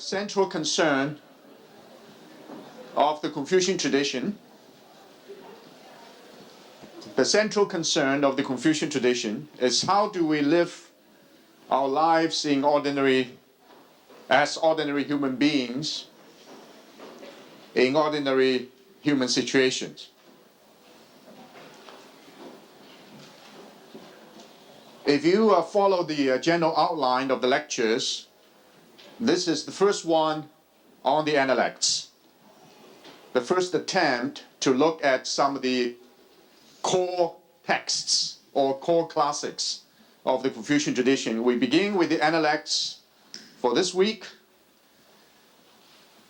central concern of the Confucian tradition, is how do we live our lives as ordinary human beings in ordinary human situations. If you follow the general outline of the lectures, this is the first one on the analects. The first attempt to look at some of the core texts or core classics of the Confucian tradition. We begin with the analects for this week.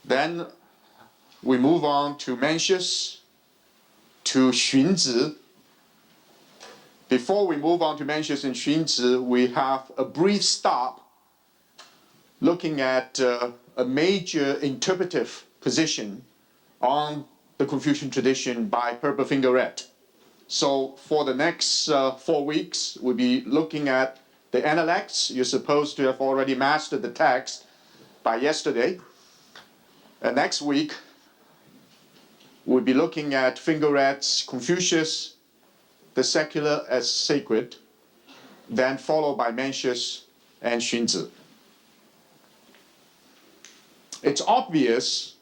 Then we move on to Mencius, to Xunzi. Before we move on to Mencius and Xunzi, we have a brief stop looking at a major interpretive position on the Confucian tradition by Herbert Fingeret. So for the next 4 weeks, we'll be looking at the analects. You're supposed to have already mastered the text by yesterday. And next week, we'll be looking at Fingeret's Confucius, the secular as sacred, then followed by Mencius and Xunzi. It's obvious,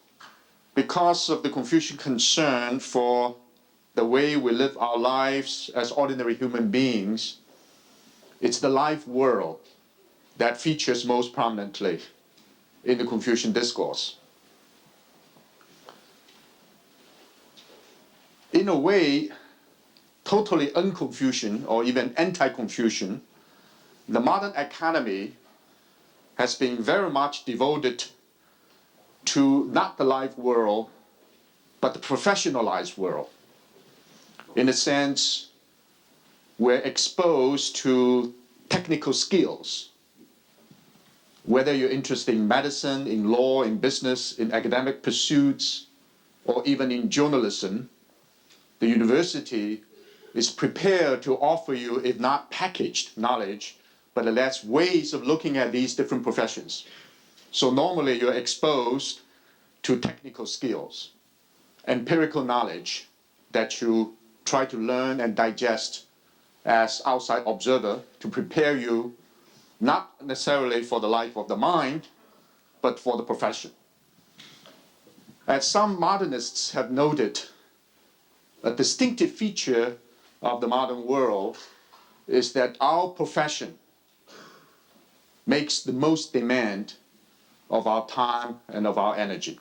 because of the Confucian concern for the way we live our lives as ordinary human beings, it's the life world that features most prominently in the Confucian discourse. In a way, totally un-Confucian or even anti-Confucian, the modern academy has been very much devoted to not the life world, but the professionalized world. In a sense, we're exposed to technical skills. Whether you're interested in medicine, in law, in business, in academic pursuits, or even in journalism, the university is prepared to offer you, if not packaged knowledge, but at least ways of looking at these different professions. So normally you're exposed to technical skills, empirical knowledge that you try to learn and digest as outside observer to prepare you not necessarily for the life of the mind, but for the profession. As some modernists have noted, a distinctive feature of the modern world is that our profession makes the most demand of our time and of our energy.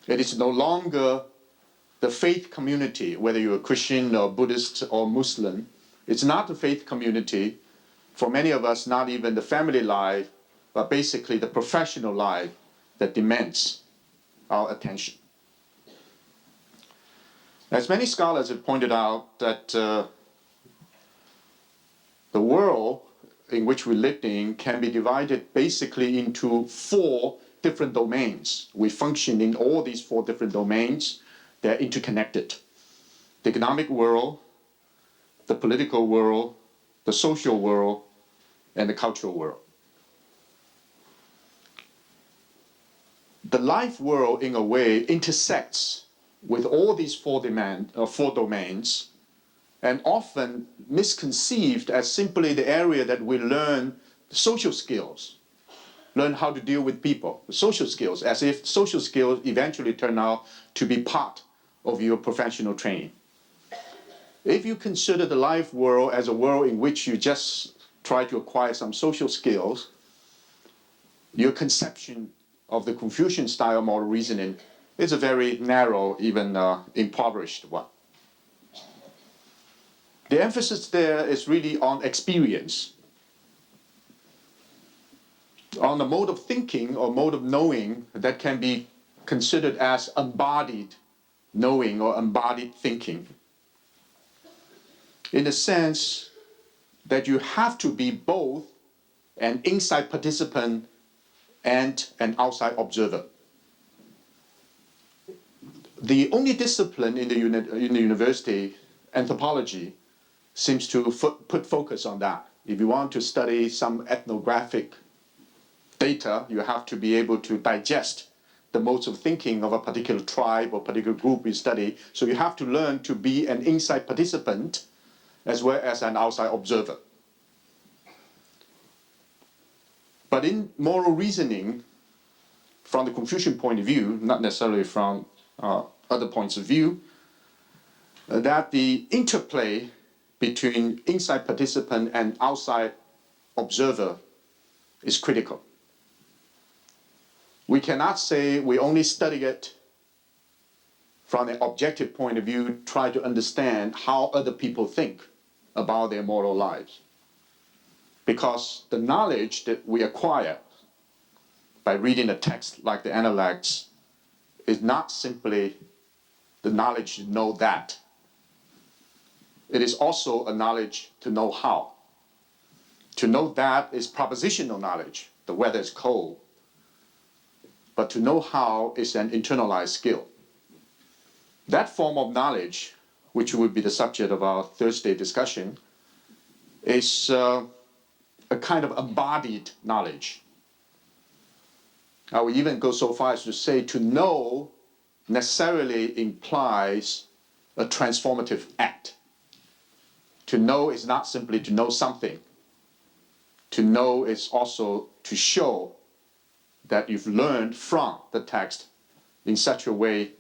It is no longer the faith community, whether you're a Christian or Buddhist or Muslim. It's not the faith community. For many of us, not even the family life, but basically the professional life that demands our attention. As many scholars have pointed out that the world in which we live in can be divided basically into 4 different domains. We function in all these 4 different domains. They're interconnected. The economic world, the political world, the social world, and the cultural world. The life world, in a way, intersects with all these 4 domains, and often misconceived as simply the area that we learn social skills, learn how to deal with people, the social skills, as if social skills eventually turn out to be part of your professional training. If you consider the life world as a world in which you just try to acquire some social skills, your conception of the Confucian style of moral reasoning is a very narrow, even impoverished one. The emphasis there is really on experience, on a mode of thinking or mode of knowing that can be considered as embodied knowing or embodied thinking, in the sense that you have to be both an inside participant and an outside observer. The only discipline in the university, anthropology, seems to put focus on that. If you want to study some ethnographic data, you have to be able to digest the modes of thinking of a particular tribe or particular group you study. So you have to learn to be an inside participant as well as an outside observer. But in moral reasoning, from the Confucian point of view, not necessarily from other points of view, that the interplay between inside participant and outside observer is critical. We cannot say we only study it from an objective point of view, try to understand how other people think about their moral lives. Because the knowledge that we acquire by reading a text like the Analects is not simply the knowledge to know that. It is also a knowledge to know how. To know that is propositional knowledge, the weather is cold. But to know how is an internalized skill. That form of knowledge, which would be the subject of our Thursday discussion, is a kind of embodied knowledge. I would even go so far as to say to know necessarily implies a transformative act. To know is not simply to know something. To know is also to show that you've learned from the text in such a way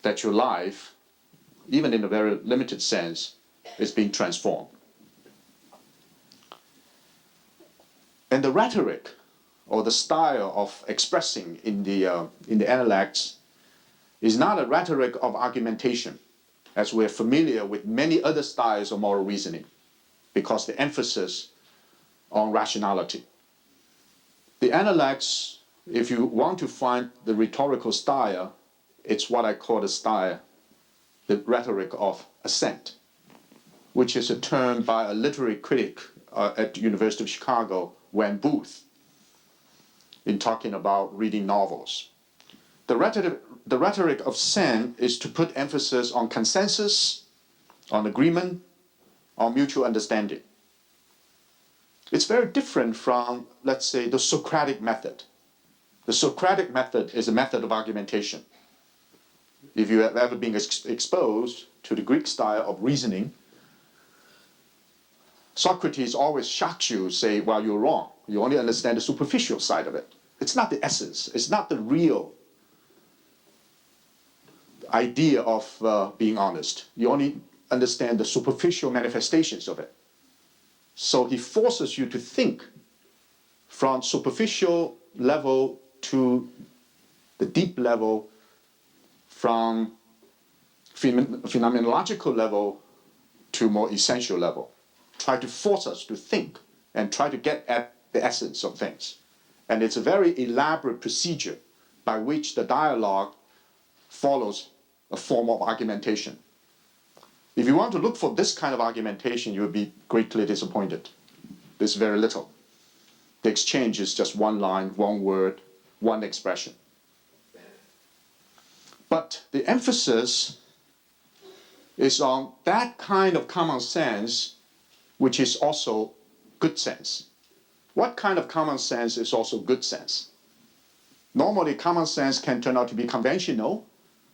that your life, even in a very limited sense, is being transformed. And the rhetoric or the style of expressing in the Analects is not a rhetoric of argumentation, as we're familiar with many other styles of moral reasoning, because the emphasis on rationality. The Analects, if you want to find the rhetorical style, it's what I call the style, the rhetoric of assent, which is a term by a literary critic at the University of Chicago, Wayne Booth, in talking about reading novels. The rhetoric of assent is to put emphasis on consensus, on agreement, on mutual understanding. It's very different from, let's say, the Socratic method. The Socratic method is a method of argumentation. If you have ever been exposed to the Greek style of reasoning, Socrates always shocks you, say, well, you're wrong. You only understand the superficial side of it. It's not the essence. It's not the real idea of being honest. You only understand the superficial manifestations of it. So he forces you to think from superficial level to the deep level, from phenomenological level to more essential level. Try to force us to think and try to get at the essence of things. And it's a very elaborate procedure by which the dialogue follows a form of argumentation. If you want to look for this kind of argumentation, you will be greatly disappointed. There's very little. The exchange is just one line, one word, one expression. But the emphasis is on that kind of common sense, which is also good sense. What kind of common sense is also good sense? Normally, common sense can turn out to be conventional.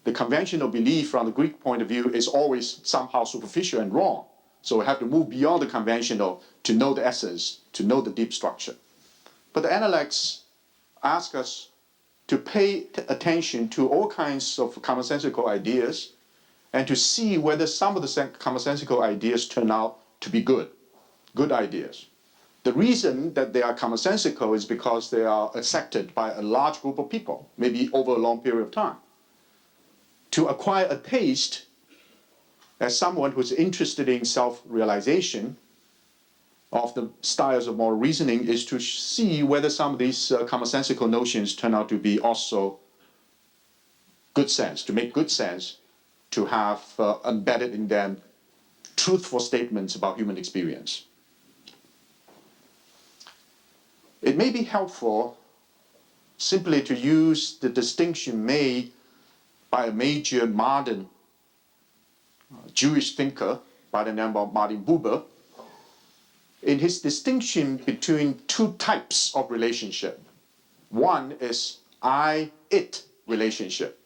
The conventional belief from the Greek point of view is always somehow superficial and wrong. So we have to move beyond the conventional to know the essence, to know the deep structure. But the Analects ask us to pay attention to all kinds of commonsensical ideas and to see whether some of the commonsensical ideas turn out to be good ideas. The reason that they are commonsensical is because they are accepted by a large group of people, maybe over a long period of time. To acquire a taste, as someone who's interested in self-realization of the styles of moral reasoning, is to see whether some of these commonsensical notions turn out to be also good sense, to make good sense, to have embedded in them truthful statements about human experience. It may be helpful simply to use the distinction made by a major modern Jewish thinker by the name of Martin Buber, in his distinction between two types of relationship. One is I-it relationship.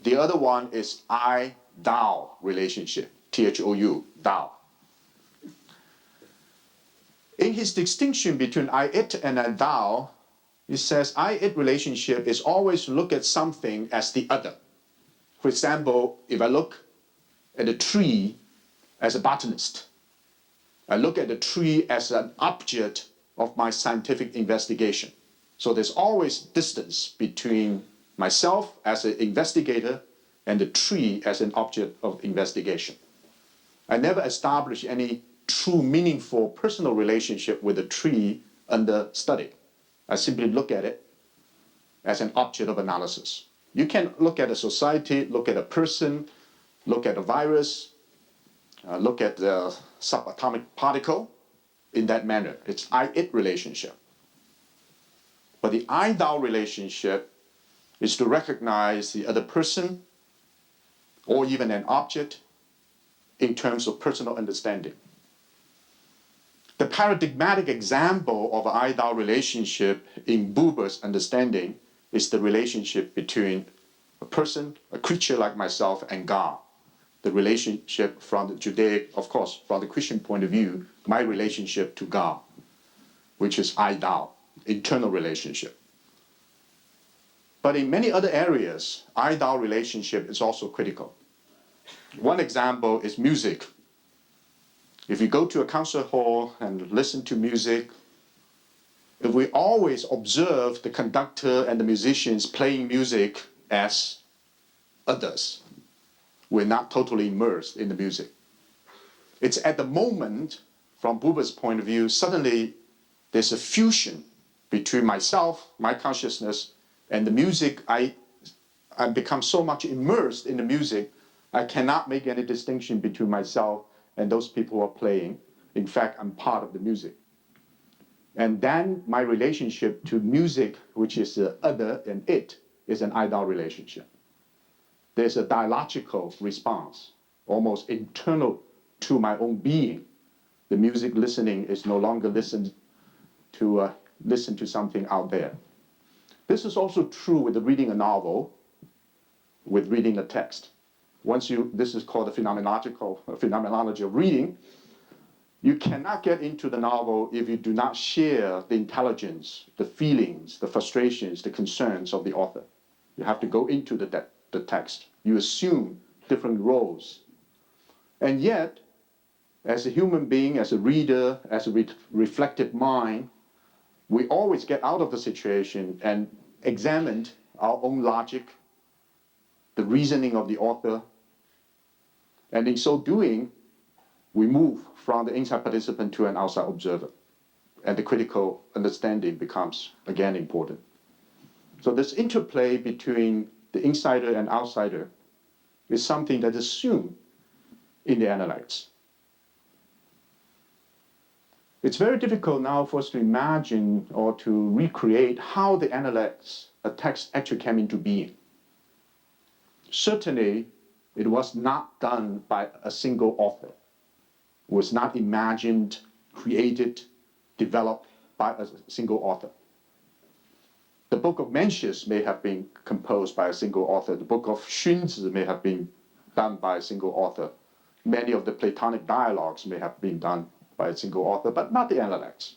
The other one is I-thou relationship, T-H-O-U, thou. In his distinction between I-it and I-thou, he says I-it relationship is always look at something as the other. For example, if I look at a tree as a botanist, I look at the tree as an object of my scientific investigation. So there's always distance between myself as an investigator and the tree as an object of investigation. I never establish any true meaningful personal relationship with the tree under study. I simply look at it as an object of analysis. You can look at a society, look at a person, look at a virus, look at the subatomic particle in that manner. It's I-it relationship. But the I-thou relationship is to recognize the other person or even an object in terms of personal understanding. The paradigmatic example of an I-thou relationship in Buber's understanding is the relationship between a person, a creature like myself, and God. The relationship from the Judaic, of course, from the Christian point of view, my relationship to God, which is I-thou, internal relationship. But in many other areas, I-thou relationship is also critical. One example is music. If you go to a concert hall and listen to music, if we always observe the conductor and the musicians playing music as others, we're not totally immersed in the music. It's at the moment, from Buber's point of view, suddenly there's a fusion between myself, my consciousness, and the music. I become so much immersed in the music, I cannot make any distinction between myself and those people who are playing. In fact, I'm part of the music. And then my relationship to music, which is the other and it, is an I-thou relationship. There's a dialogical response, almost internal to my own being. The music listening is no longer listen to something out there. This is also true with reading a novel, with reading a text. This is called the phenomenology of reading. You cannot get into the novel if you do not share the intelligence, the feelings, the frustrations, the concerns of the author. You have to go into the text. You assume different roles. And yet, as a human being, as a reader, as a reflective mind, we always get out of the situation and examine our own logic, the reasoning of the author. And in so doing, we move from the inside participant to an outside observer. And the critical understanding becomes, again, important. So this interplay between the insider and outsider is something that is assumed in the analects. It's very difficult now for us to imagine or to recreate how the analects, a text actually came into being. Certainly, it was not done by a single author. It was not imagined, created, developed by a single author. The Book of Mencius may have been composed by a single author. The Book of Xunzi may have been done by a single author. Many of the Platonic dialogues may have been done by a single author, but not the analects.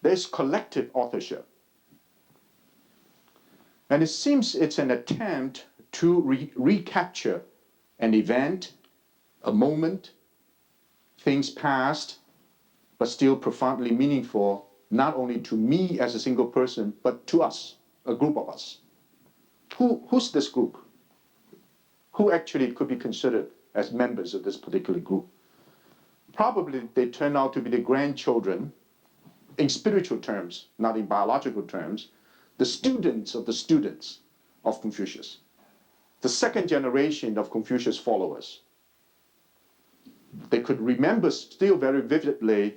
There's collective authorship. And it seems it's an attempt to recapture an event, a moment, things past, but still profoundly meaningful, not only to me as a single person, but to us, a group of us. Who's this group? Who actually could be considered as members of this particular group? Probably they turn out to be the grandchildren, in spiritual terms, not in biological terms, the students of Confucius, the second generation of Confucius followers. They could remember still very vividly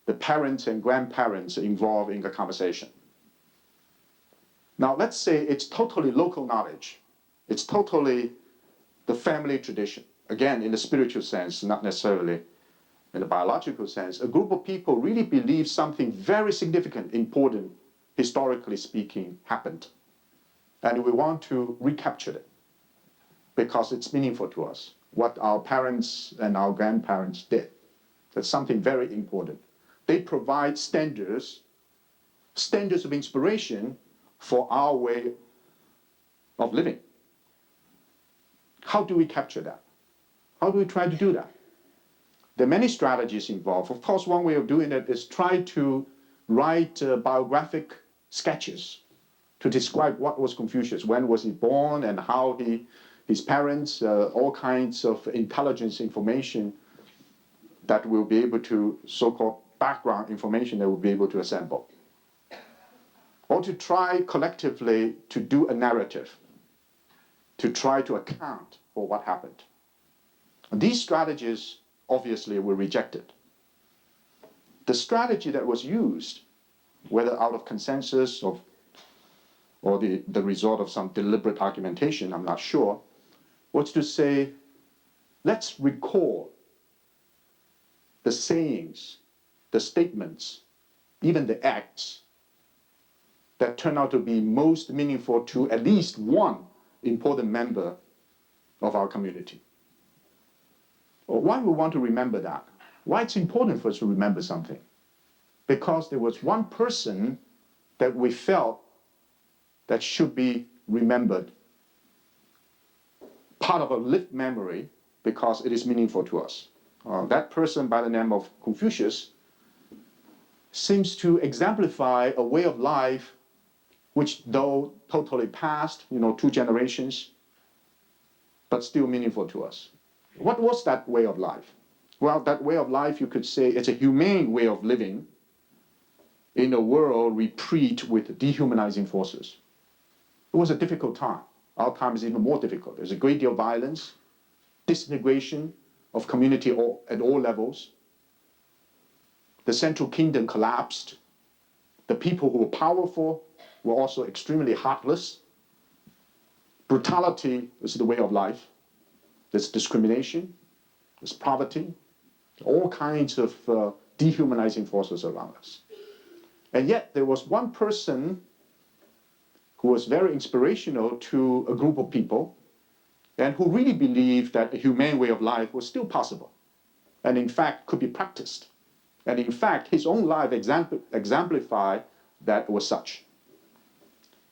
the parents and grandparents involved in the conversation. Now, let's say it's totally local knowledge. It's totally the family tradition. Again, in the spiritual sense, not necessarily in the biological sense, a group of people really believe something very significant, important, historically speaking, happened. And we want to recapture it because it's meaningful to us, what our parents and our grandparents did. That's something very important. They provide standards of inspiration for our way of living. How do we capture that? How do we try to do that? There are many strategies involved. Of course, one way of doing it is try to write biographic sketches to describe what was Confucius, when was he born, and how his parents, all kinds of intelligence information that will be able to, so-called background information that we'll be able to assemble. Or to try collectively to do a narrative, to try to account for what happened. And these strategies obviously were rejected. The strategy that was used, whether out of consensus or the result of some deliberate argumentation, I'm not sure, was to say, let's recall the sayings, the statements, even the acts that turn out to be most meaningful to at least one important member of our community. Well, why we want to remember that? Why it's important for us to remember something? Because there was one person that we felt that should be remembered, part of a lived memory, because it is meaningful to us. That person by the name of Confucius seems to exemplify a way of life which, though totally past, 2 generations, but still meaningful to us. What was that way of life? Well, that way of life, you could say, it's a humane way of living in a world replete with dehumanizing forces. It was a difficult time. Our time is even more difficult. There's a great deal of violence, disintegration of community at all levels. The central kingdom collapsed. The people who were powerful were also extremely heartless. Brutality is the way of life. There's discrimination, there's poverty, all kinds of dehumanizing forces around us. And yet there was one person who was very inspirational to a group of people and who really believed that a humane way of life was still possible and in fact could be practiced. And in fact, his own life exemplified that was such.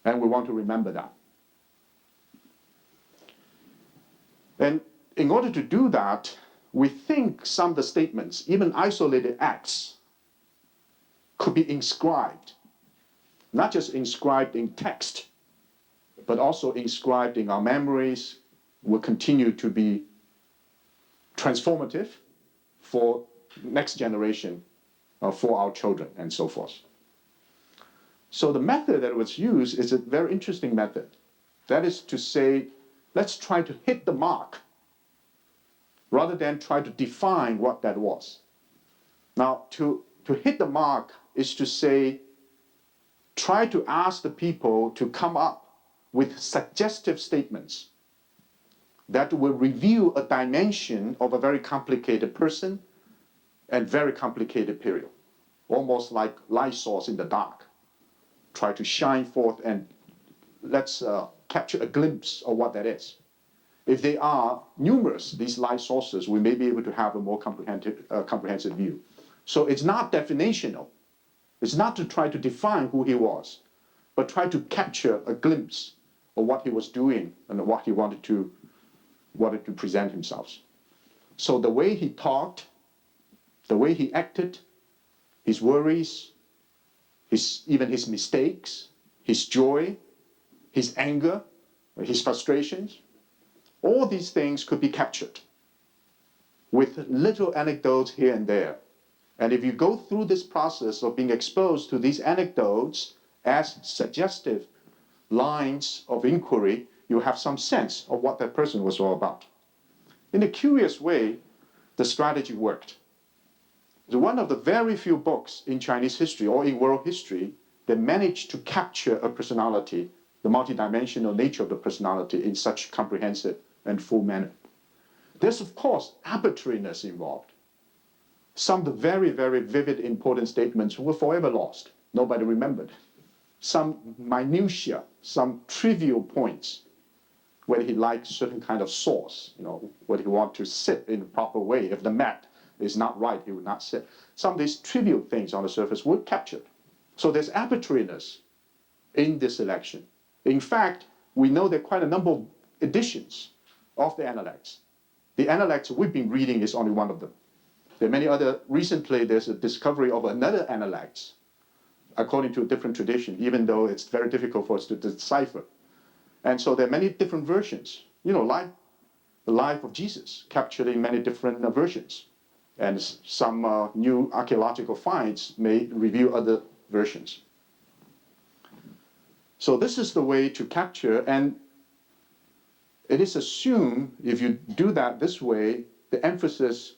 And we want to remember that. And in order to do that, we think some of the statements, even isolated acts, could be inscribed. Not just inscribed in text, but also inscribed in our memories, will continue to be transformative for next generation, for our children, and so forth. So the method that was used is a very interesting method. That is to say, let's try to hit the mark rather than try to define what that was. Now, to hit the mark is to say, try to ask the people to come up with suggestive statements that will reveal a dimension of a very complicated person and very complicated period, almost like light source in the dark. Try to shine forth and let's capture a glimpse of what that is. If they are numerous, these light sources, we may be able to have a more comprehensive view. So it's not definitional. It's not to try to define who he was, but try to capture a glimpse of what he was doing and what he wanted to present himself. So the way he talked, the way he acted, his worries, even his mistakes, his joy, his anger, his frustrations, all these things could be captured with little anecdotes here and there. And if you go through this process of being exposed to these anecdotes as suggestive lines of inquiry, you have some sense of what that person was all about. In a curious way, the strategy worked. It's one of the very few books in Chinese history or in world history that managed to capture a personality, the multidimensional nature of the personality in such comprehensive and full manner. There's, of course, arbitrariness involved. some of the very, very vivid, important statements were forever lost. Nobody remembered. Some minutiae, some trivial points, whether he likes certain kind of sauce, whether he wants to sit in the proper way. If the mat is not right, he would not sit. Some of these trivial things on the surface were captured. So there's arbitrariness in this election. In fact, we know there are quite a number of editions of the Analects. The Analects we've been reading is only one of them. There are many other. Recently, there's a discovery of another Analects, according to a different tradition, even though it's very difficult for us to decipher. And so there are many different versions. Like the life of Jesus, captured in many different versions. And some new archaeological finds may reveal other versions. So this is the way to capture, and it is assumed if you do that this way, the emphasis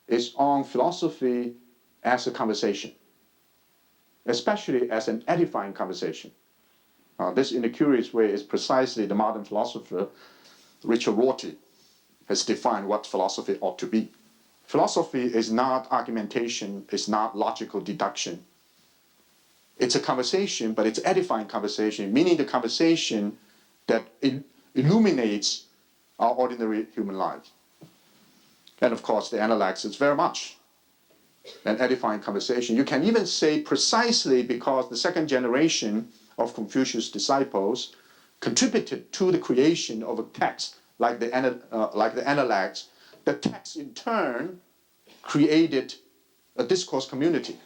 is on philosophy as a conversation, especially as an edifying conversation. This, in a curious way, is precisely the modern philosopher Richard Rorty has defined what philosophy ought to be. Philosophy is not argumentation, it's not logical deduction. It's a conversation, but it's edifying conversation, meaning the conversation that illuminates our ordinary human lives. And of course, the Analects is very much an edifying conversation. You can even say precisely because the second generation of Confucius' disciples contributed to the creation of a text like the Analects. The text in turn created a discourse community.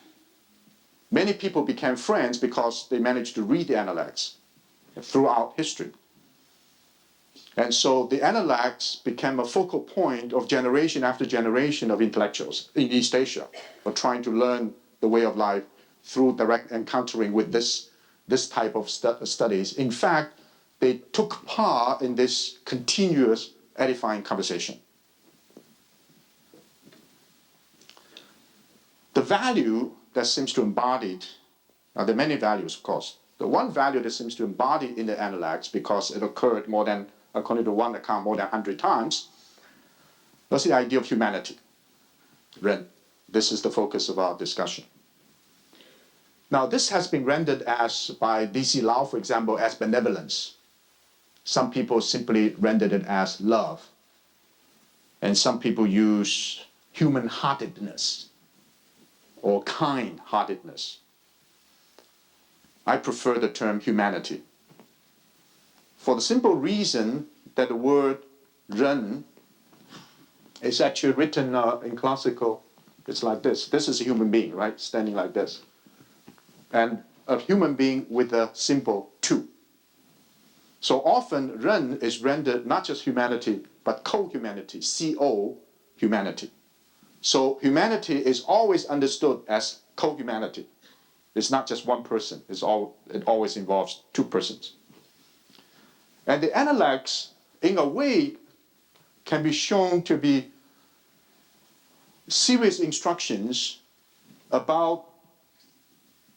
Many people became friends because they managed to read the Analects throughout history. And so the Analects became a focal point of generation after generation of intellectuals in East Asia for trying to learn the way of life through direct encountering with this type of studies. In fact, they took part in this continuous edifying conversation. The value that seems to embody, there are many values, of course. The one value that seems to embody in the Analects, because it occurred more than, according to one account, more than 100 times, was the idea of humanity. Ren. This is the focus of our discussion. Now, this has been rendered as, by D.C. Lau, for example, as benevolence. Some people simply rendered it as love. And some people use human-heartedness or kind-heartedness. I prefer the term humanity, for the simple reason that the word ren is actually written in classical. It's like this. This is a human being, right? Standing like this. And a human being with a symbol tu. So often ren is rendered not just humanity, but co-humanity, co, humanity. So humanity is always understood as co-humanity. It's not just one person. It always involves two persons. And the Analects, in a way, can be shown to be serious instructions about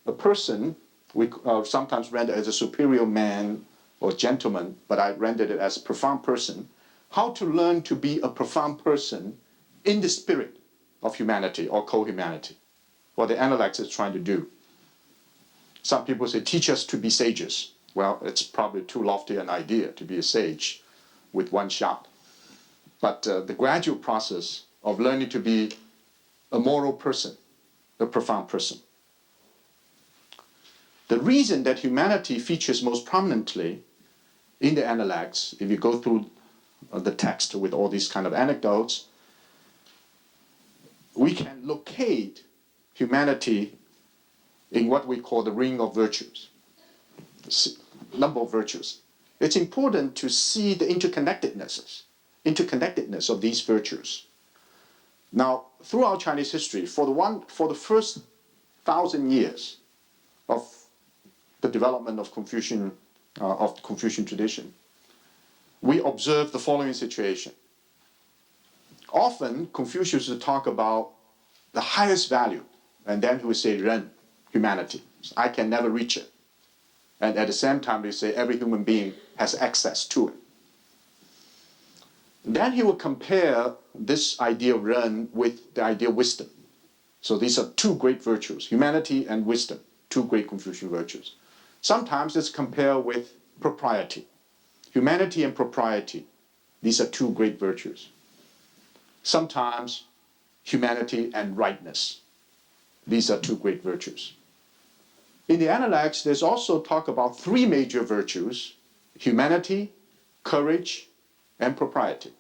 a person. We sometimes render it as a superior man or gentleman, but I rendered it as a profound person. How to learn to be a profound person in the spirit of humanity or co-humanity. What the Analects is trying to do. Some people say, teach us to be sages. Well, it's probably too lofty an idea to be a sage with one shot. But the gradual process of learning to be a moral person, a profound person. The reason that humanity features most prominently in the Analects, if you go through the text with all these kind of anecdotes, we can locate humanity in what we call the ring of virtues, number of virtues. It's important to see the interconnectedness of these virtues. Now, throughout Chinese history, for the first 1,000 years of the development of Confucian tradition, we observe the following situation. Often, Confucius would talk about the highest value, and then he would say ren, humanity. I can never reach it. And at the same time, they say every human being has access to it. Then he would compare this idea of ren with the idea of wisdom. So these are two great virtues, humanity and wisdom, two great Confucian virtues. Sometimes it's compared with propriety. Humanity and propriety, these are two great virtues. Sometimes humanity and rightness, these are two great virtues. In the Analects, there's also talk about three major virtues: humanity, courage, and propriety.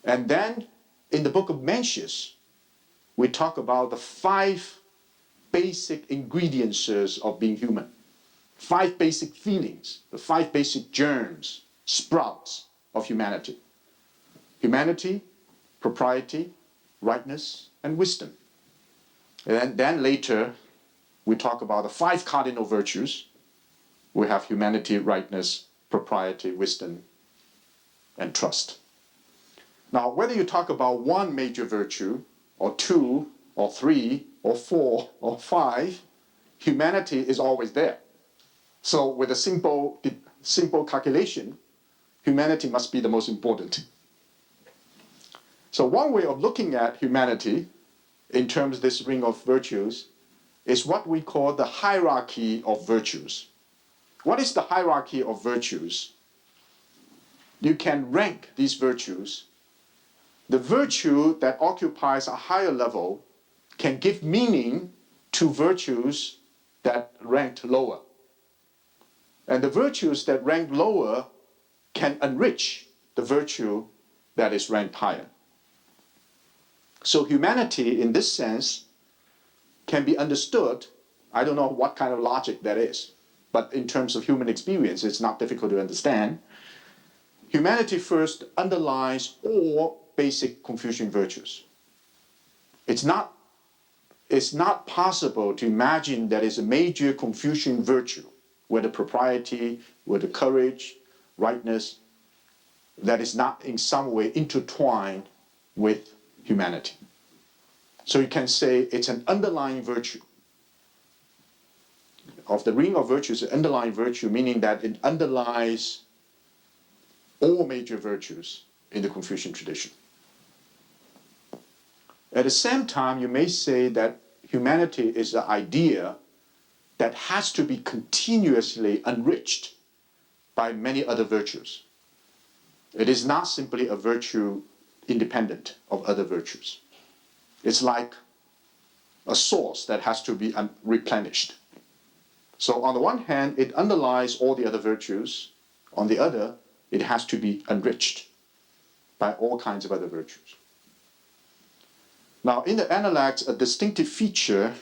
And then in the book of Mencius, we talk about the 5 basic ingredients of being human, 5 basic feelings, the 5 basic germs, sprouts of humanity. Humanity, propriety, rightness, and wisdom. And then later, we talk about the 5 cardinal virtues. We have humanity, rightness, propriety, wisdom, and trust. Now, whether you talk about 1 major virtue, or 2, or 3, or 4, or 5, humanity is always there. So with a simple calculation, humanity must be the most important. So one way of looking at humanity in terms of this ring of virtues is what we call the hierarchy of virtues. What is the hierarchy of virtues? You can rank these virtues. The virtue that occupies a higher level can give meaning to virtues that ranked lower. And the virtues that rank lower can enrich the virtue that is ranked higher. So humanity, in this sense, can be understood. I don't know what kind of logic that is, but in terms of human experience, it's not difficult to understand. Humanity first underlies all basic Confucian virtues. It's not possible to imagine that is a major Confucian virtue, whether propriety, whether courage, rightness, that is not in some way intertwined with humanity. So you can say it's an underlying virtue. Of the ring of virtues, an underlying virtue, meaning that it underlies all major virtues in the Confucian tradition. At the same time, you may say that humanity is an idea that has to be continuously enriched by many other virtues. It is not simply a virtue independent of other virtues. It's like a source that has to be replenished. So on the one hand, it underlies all the other virtues. On the other, it has to be enriched by all kinds of other virtues. Now, in the Analects, a distinctive feature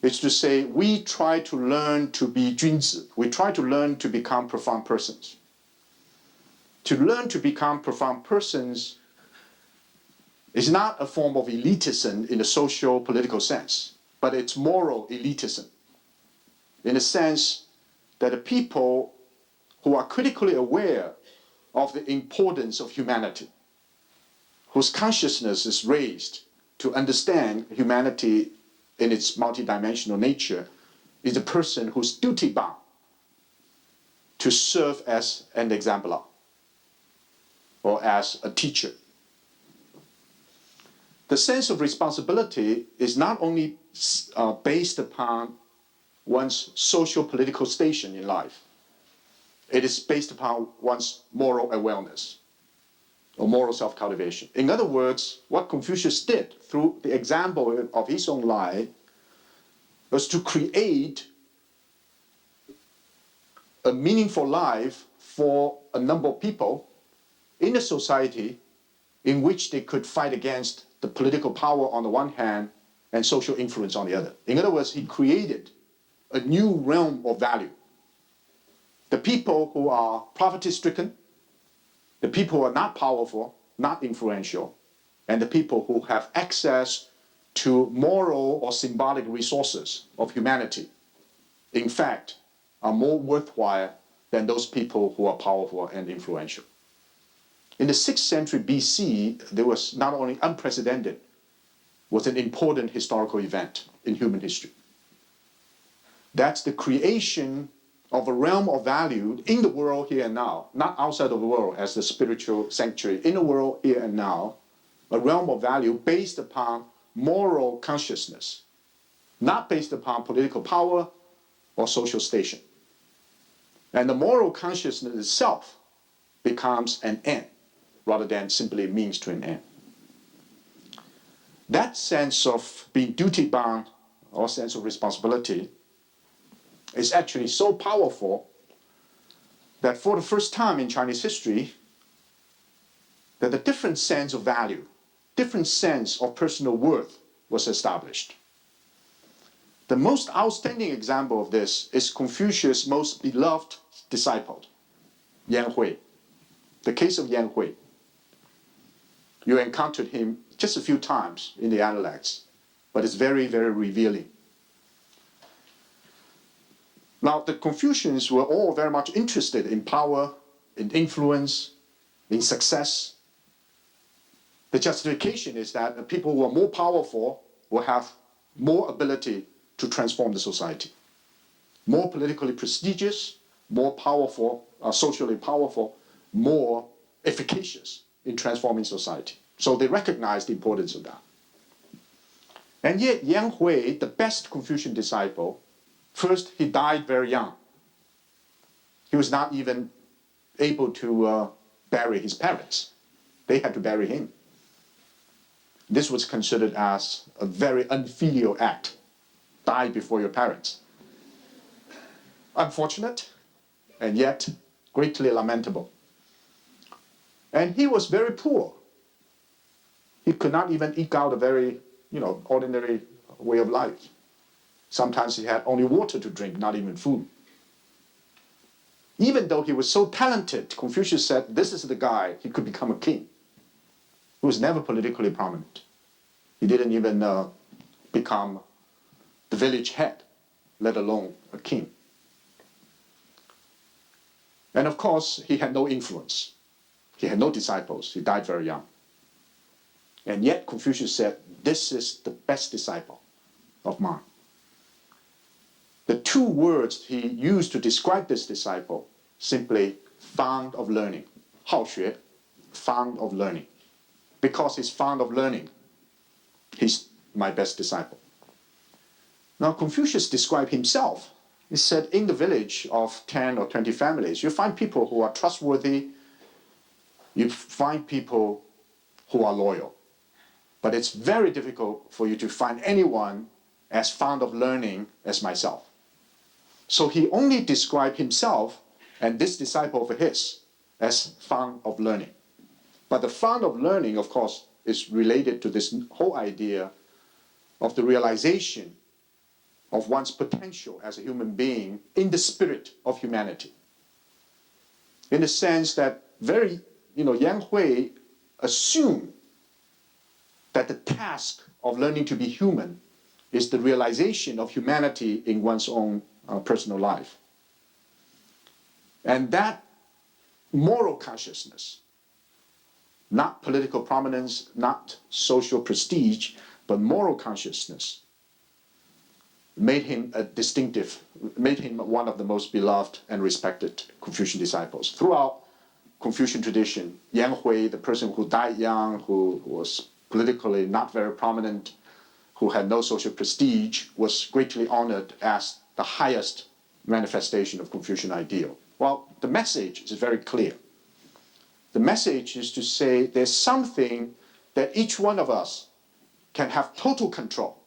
is to say we try to learn to be junzi. We try to learn to become profound persons. To learn to become profound persons is not a form of elitism in the social political sense, but it's moral elitism, in the sense that the people who are critically aware of the importance of humanity, whose consciousness is raised to understand humanity in its multidimensional nature, is a person who's duty-bound to serve as an exemplar or as a teacher. The sense of responsibility is not only based upon one's social political station in life. It is based upon one's moral awareness or moral self-cultivation. In other words, what Confucius did through the example of his own life was to create a meaningful life for a number of people in a society in which they could fight against the political power on the one hand and social influence on the other. In other words, he created a new realm of value. The people who are poverty-stricken, the people who are not powerful, not influential, and the people who have access to moral or symbolic resources of humanity, in fact, are more worthwhile than those people who are powerful and influential. In the 6th century BC, there was not only unprecedented, was an important historical event in human history. That's the creation of a realm of value in the world here and now, not outside of the world as the spiritual sanctuary, in the world here and now, a realm of value based upon moral consciousness, not based upon political power or social station. And the moral consciousness itself becomes an end rather than simply a means to an end. That sense of being duty-bound or sense of responsibility is actually so powerful that for the first time in Chinese history, that a different sense of value, different sense of personal worth was established. The most outstanding example of this is Confucius' most beloved disciple, Yan Hui. The case of Yan Hui. You encountered him just a few times in the Analects, but it's very, very revealing. Now, the Confucians were all very much interested in power, in influence, in success. The justification is that the people who are more powerful will have more ability to transform the society. More politically prestigious, more powerful, socially powerful, more efficacious in transforming society. So they recognize the importance of that. And yet Yan Hui, the best Confucian disciple, first, he died very young. He was not even able to bury his parents. They had to bury him. This was considered as a very unfilial act. Die before your parents. Unfortunate, and yet greatly lamentable. And he was very poor. He could not even eke out a very, ordinary way of life. Sometimes he had only water to drink, not even food. Even though he was so talented, Confucius said, this is the guy, he could become a king. He was never politically prominent. He didn't even become the village head, let alone a king. And of course, he had no influence. He had no disciples. He died very young. And yet Confucius said, this is the best disciple of mine. The two words he used to describe this disciple, simply fond of learning. 好学, fond of learning. Because he's fond of learning, he's my best disciple. Now Confucius described himself. He said, in the village of 10 or 20 families, you find people who are trustworthy, you find people who are loyal. But it's very difficult for you to find anyone as fond of learning as myself. So he only described himself and this disciple of his as fond of learning. But the fond of learning, of course, is related to this whole idea of the realization of one's potential as a human being in the spirit of humanity. In the sense that Yan Hui assumed that the task of learning to be human is the realization of humanity in one's own personal life. And that moral consciousness, not political prominence, not social prestige, but moral consciousness, made him one of the most beloved and respected Confucian disciples. Throughout Confucian tradition, Yan Hui, the person who died young, who was politically not very prominent, who had no social prestige, was greatly honored as the highest manifestation of Confucian ideal. Well, the message is very clear. The message is to say there's something that each one of us can have total control.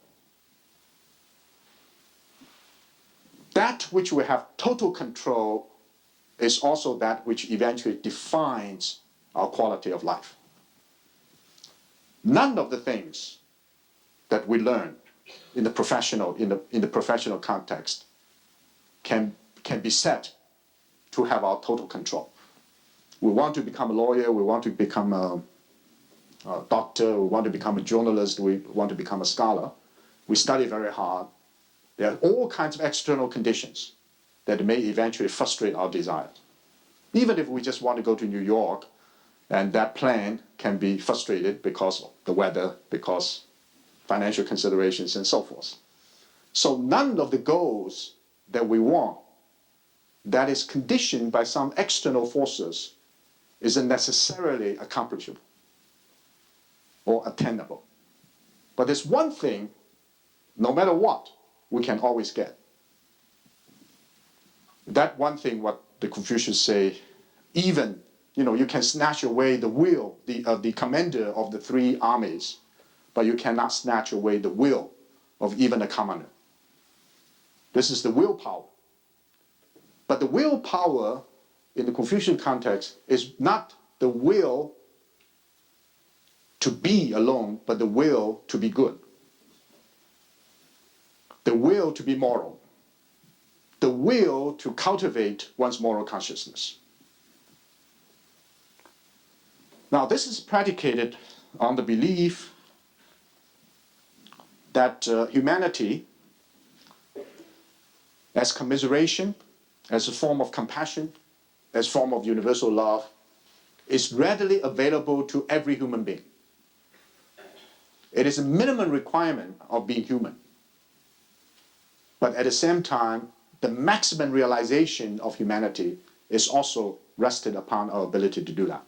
That which we have total control is also that which eventually defines our quality of life. None of the things that we learn in the professional context can be said to have our total control. We want to become a lawyer, we want to become a doctor, we want to become a journalist, we want to become a scholar. We study very hard. There are all kinds of external conditions that may eventually frustrate our desires. Even if we just want to go to New York, and that plan can be frustrated because of the weather, because financial considerations, and so forth. So none of the goals that we want that is conditioned by some external forces isn't necessarily accomplishable or attainable. But there's one thing, no matter what, we can always get. That one thing, what the Confucians say, even, you can snatch away the will, the commander of the 3 armies, but you cannot snatch away the will of even a commoner. This is the willpower. But the willpower in the Confucian context is not the will to be alone, but the will to be good. The will to be moral. The will to cultivate one's moral consciousness. Now, this is predicated on the belief that humanity, as commiseration, as a form of compassion, as a form of universal love, is readily available to every human being. It is a minimum requirement of being human. But at the same time, the maximum realization of humanity is also rested upon our ability to do that.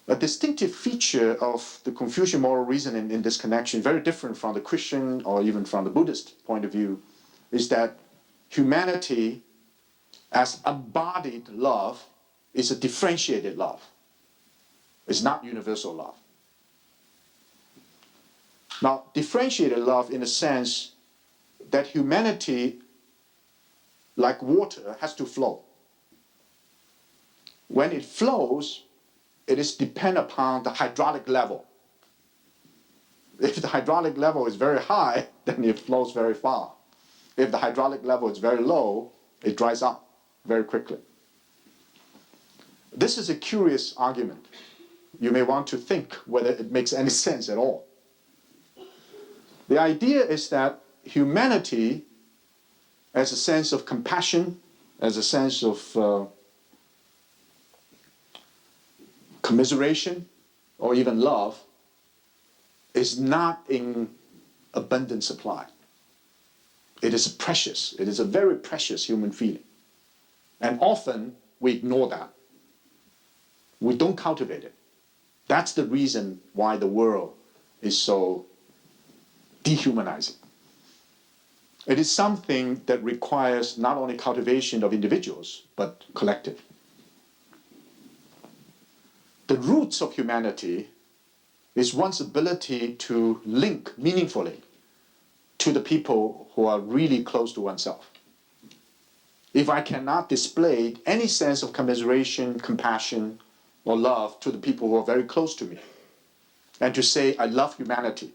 A distinctive feature of the Confucian moral reasoning in this connection, very different from the Christian or even from the Buddhist point of view, is that humanity as embodied love is a differentiated love. It's not universal love. Now, differentiated love in the sense that humanity, like water, has to flow. When it flows, it is dependent upon the hydraulic level. If the hydraulic level is very high, then it flows very far. If the hydraulic level is very low, it dries up very quickly. This is a curious argument. You may want to think whether it makes any sense at all. The idea is that humanity, as a sense of compassion, as a sense of commiseration, or even love, is not in abundant supply. It is precious. It is a very precious human feeling. And often we ignore that. We don't cultivate it. That's the reason why the world is so dehumanizing. It is something that requires not only cultivation of individuals, but collective. The roots of humanity is one's ability to link meaningfully to the people who are really close to oneself. If I cannot display any sense of commiseration, compassion, or love to the people who are very close to me, and to say I love humanity,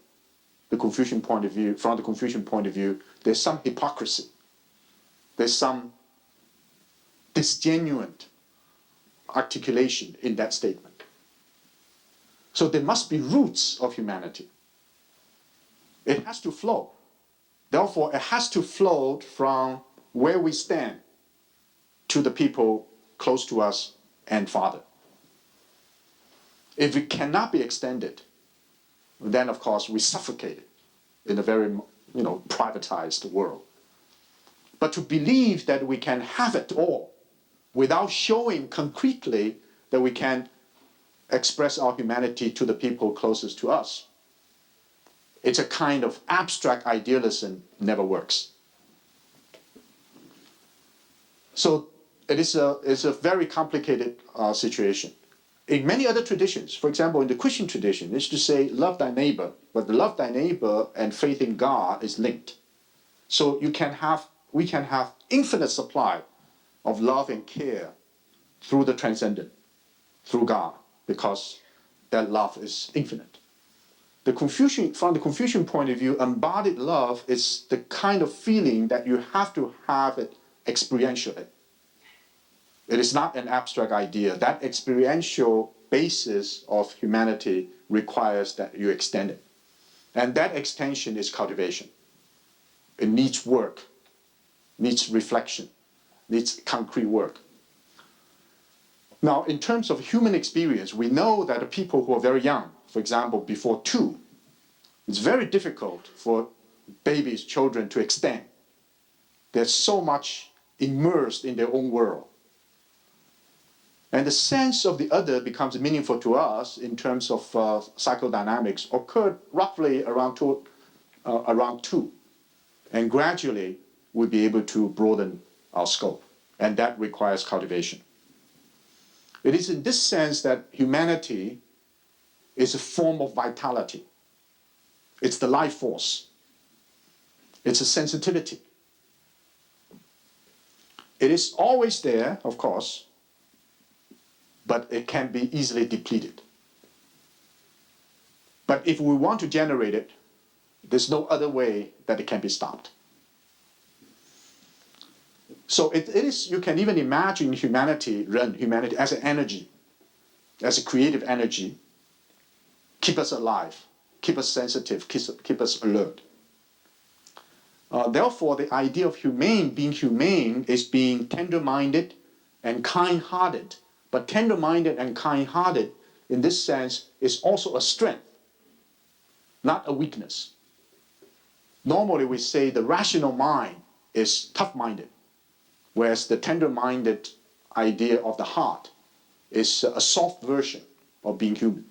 from the Confucian point of view, there's some hypocrisy. There's some disgenuine articulation in that statement. So there must be roots of humanity. It has to flow. Therefore, it has to flow from where we stand to the people close to us and farther. If it cannot be extended, then of course we suffocate it in a very privatized world. But to believe that we can have it all without showing concretely that we can express our humanity to the people closest to us, it's a kind of abstract idealism, never works. So it's a very complicated situation. In many other traditions, for example, in the Christian tradition, it's to say, love thy neighbor, but the love thy neighbor and faith in God is linked. So we can have infinite supply of love and care through the transcendent, through God, because that love is infinite. From the Confucian point of view, embodied love is the kind of feeling that you have to have it experientially. It is not an abstract idea. That experiential basis of humanity requires that you extend it. And that extension is cultivation. It needs work, needs reflection, needs concrete work. Now, in terms of human experience, we know that the people who are very young, for example, before 2, it's very difficult for babies, children to extend. They're so much immersed in their own world. And the sense of the other becomes meaningful to us in terms of psychodynamics occurred roughly around two. And gradually, we'll be able to broaden our scope. And that requires cultivation. It is in this sense that humanity is a form of vitality. It's the life force. It's a sensitivity. It is always there, of course, but it can be easily depleted. But if we want to generate it, there's no other way that it can be stopped. So it is, you can even imagine humanity as an energy, as a creative energy, keep us alive, keep us sensitive, keep us alert. Therefore, the idea of being humane is being tender-minded and kind-hearted. But tender-minded and kind-hearted, in this sense, is also a strength, not a weakness. Normally, we say the rational mind is tough-minded, whereas the tender-minded idea of the heart is a soft version of being human.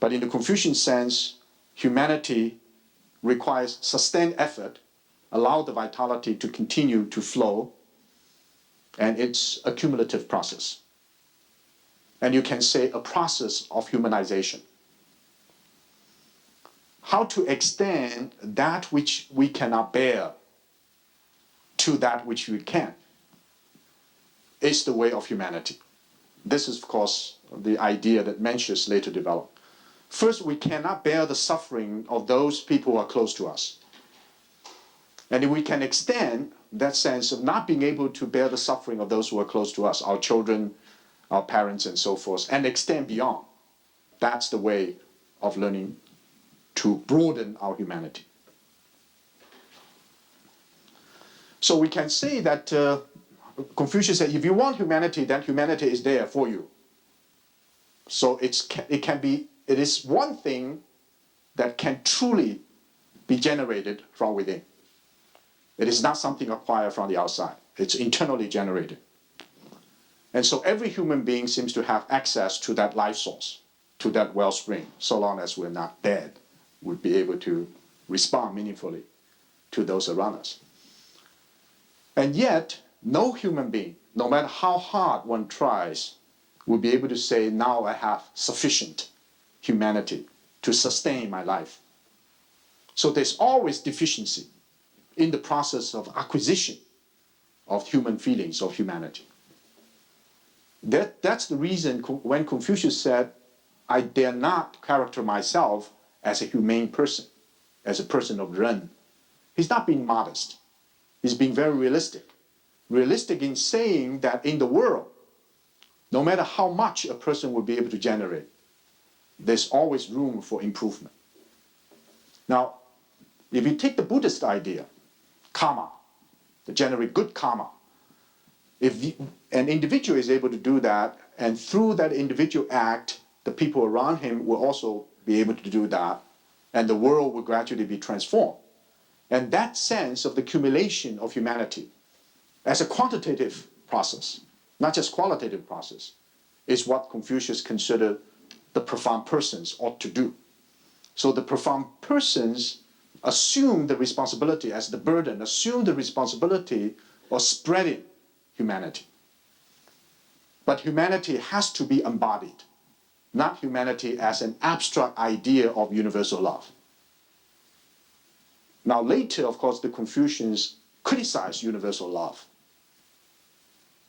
But in the Confucian sense, humanity requires sustained effort, allow the vitality to continue to flow, and it's a cumulative process. And you can say a process of humanization. How to extend that which we cannot bear to that which we can is the way of humanity. This is, of course, the idea that Mencius later developed. First, we cannot bear the suffering of those people who are close to us. And if we can extend that sense of not being able to bear the suffering of those who are close to us, our children, our parents, and so forth, and extend beyond, that's the way of learning to broaden our humanity. So we can say that Confucius said, if you want humanity, then humanity is there for you. So it is one thing that can truly be generated from within. It is not something acquired from the outside. It's internally generated. And so every human being seems to have access to that life source, to that wellspring, so long as we're not dead, we'll be able to respond meaningfully to those around us. And yet, no human being, no matter how hard one tries, will be able to say, now I have sufficient humanity to sustain my life. So there's always deficiency in the process of acquisition of human feelings of humanity. That's the reason when Confucius said, I dare not characterize myself as a humane person, as a person of Ren. He's not being modest. He's being very realistic. Realistic in saying that in the world, no matter how much a person will be able to generate, there's always room for improvement. Now, if you take the Buddhist idea, karma, to generate good karma, if an individual is able to do that, and through that individual act, the people around him will also be able to do that, and the world will gradually be transformed. And that sense of the accumulation of humanity as a quantitative process, not just qualitative process, is what Confucius considered the profound persons ought to do. So the profound persons assume the responsibility as the burden, assume the responsibility of spreading humanity. But humanity has to be embodied, not humanity as an abstract idea of universal love. Now later, of course, the Confucians criticized universal love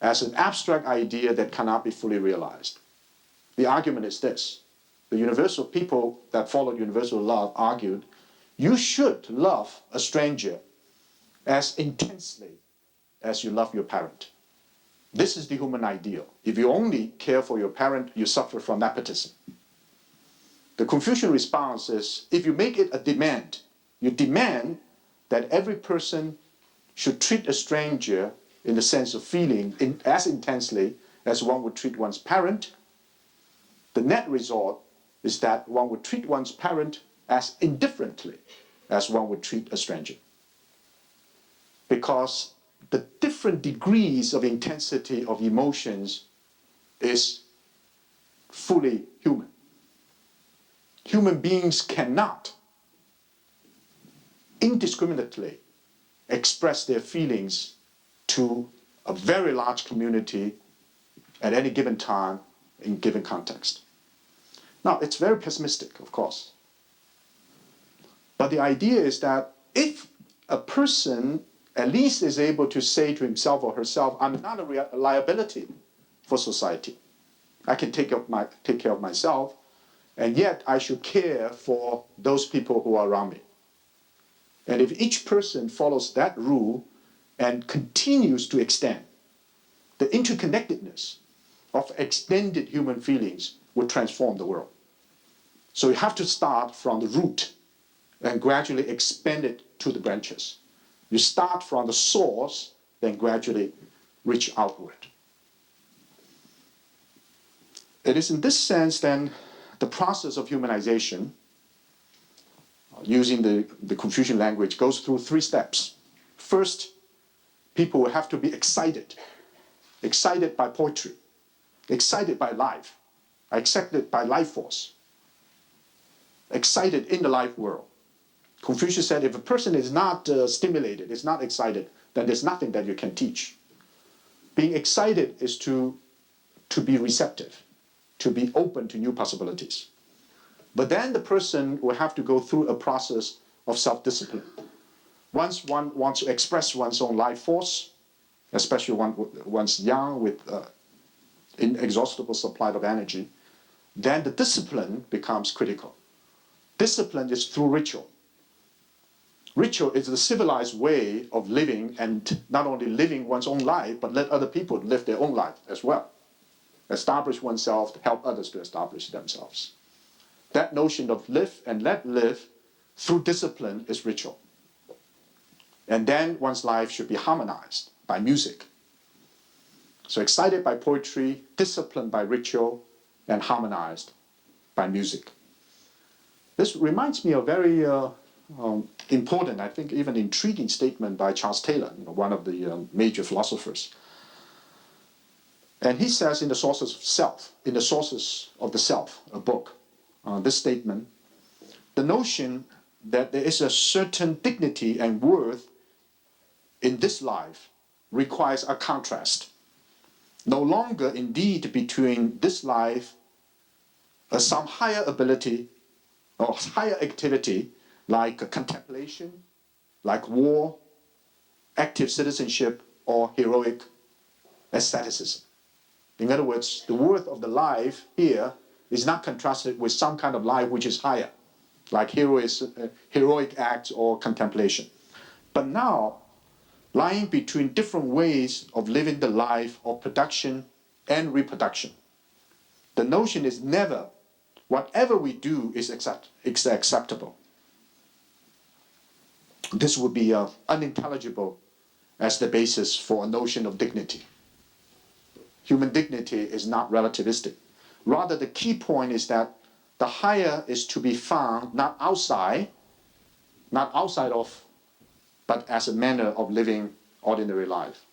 as an abstract idea that cannot be fully realized. The argument is this: the universal people that followed universal love argued, you should love a stranger as intensely as you love your parent. This is the human ideal. If you only care for your parent, you suffer from nepotism. The Confucian response is, if you make it a demand, you demand that every person should treat a stranger in the sense of feeling as intensely as one would treat one's parent, the net result is that one would treat one's parent as indifferently as one would treat a stranger. Because the different degrees of intensity of emotions is fully human. Human beings cannot indiscriminately express their feelings to a very large community at any given time in given context. Now, it's very pessimistic, of course. But the idea is that if a person at least is able to say to himself or herself, I'm not a liability for society. I can take care of myself, and yet I should care for those people who are around me. And if each person follows that rule and continues to extend, the interconnectedness of extended human feelings will transform the world. So you have to start from the root and gradually expand it to the branches. You start from the source, then gradually reach outward. It is in this sense, then, the process of humanization, using the Confucian language, goes through 3 steps. First, people will have to be excited by poetry, excited by life, excited by life force, excited in the life world. Confucius said if a person is not stimulated, is not excited, then there's nothing that you can teach. Being excited is to be receptive, to be open to new possibilities. But then the person will have to go through a process of self-discipline. Once one wants to express one's own life force, especially one's young with inexhaustible supply of energy, then the discipline becomes critical. Discipline is through ritual. Ritual is the civilized way of living, and not only living one's own life, but let other people live their own life as well. Establish oneself, help others to establish themselves. That notion of live and let live through discipline is ritual. And then one's life should be harmonized by music. So excited by poetry, disciplined by ritual, and harmonized by music. This reminds me of a very important, I think even intriguing statement by Charles Taylor, one of the major philosophers. And he says in The Sources of Self, in The Sources of the Self, a book, this statement, the notion that there is a certain dignity and worth in this life requires a contrast. No longer indeed between this life some higher ability or higher activity like contemplation, like war, active citizenship, or heroic asceticism. In other words, the worth of the life here is not contrasted with some kind of life which is higher, like heroic acts or contemplation. But now, lying between different ways of living the life of production and reproduction, the notion is never, whatever we do is acceptable. This would be unintelligible as the basis for a notion of dignity. Human dignity is not relativistic. Rather, the key point is that the higher is to be found not outside of, but as a manner of living ordinary life.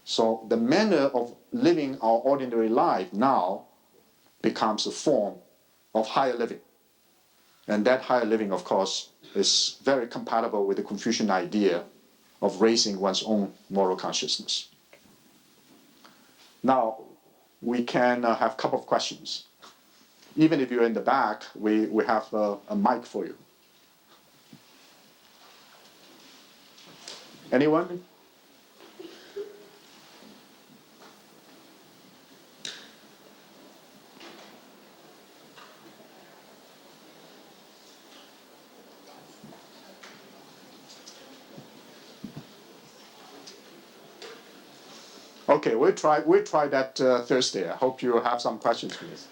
So the manner of living our ordinary life now becomes a form of higher living. And that higher living, of course, is very compatible with the Confucian idea of raising one's own moral consciousness. Now, we can have a couple of questions. Even if you're in the back, we have a mic for you. Anyone? Okay, we'll try that Thursday. I hope you have some questions for us.